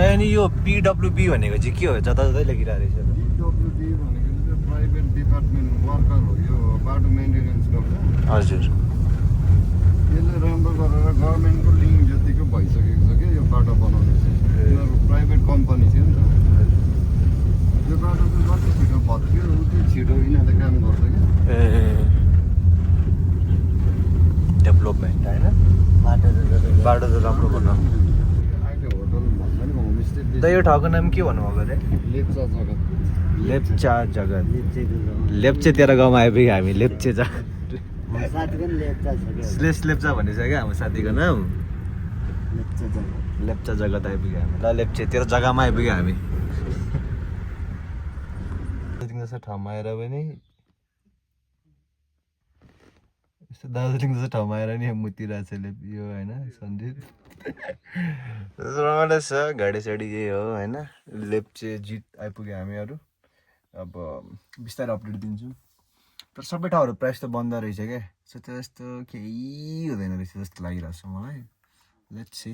अनि यो पिडब्लुबी भनेको चाहिँ के हो जताततै लेखिरहेको रहेछ पिडब्लुडी भनेको चाहिँ प्राइभेट डिपार्टमेन्ट वर्कर हो यो बाटो मेन्टेनेन्स गर्छ हजुर यसले राम्रो गरेर गभर्मेन्टको लिङ्क जतिको भइसकेको छ क्या यो बाटो बनाउने चाहिँ यिनीहरू प्राइभेट कम्पनी थियो नि त यो बाटो चाहिँ जति छिटो भत्क्यो उति छिटो यिनीहरूले काम गर्छ क्या डेभलपमेन्ट होइन बाटो त राम्रो बनाऊ अहिले होटल भन्दा नि होमस्टे त यो ठाउँको नाम के भन्नुभएको अरे लेप्चा जग्गा लेप्चा जगत लेप्चेतिर गाउँमा आइपुग्यो हामी लेप्चे लेप्चा भनिसक्यो क्या हाम्रो साथीको नाम लेप्चा जगत आइपुग्यो हामी ल लेप्चेतिर जग्गामा आइपुग्यो हामी जस्तो ठाउँमा आएर पनि यस्तो दार्जिलिङ जस्तो ठाउँमा आएर नि मुतिरहेको छ यो होइन सन्दीप रमाइलो छ गाडी साडी यही हो होइन लेप्चे जित आइपुग्यो हामीहरू अब बिस्तारै अपडेट दिन्छौँ तर सबै ठाउँहरू प्रायः जस्तो बन्द रहेछ क्या त्यस्तो केही हुँदैन रहेछ जस्तो लागिरहेको छ मलाई लेट्स सी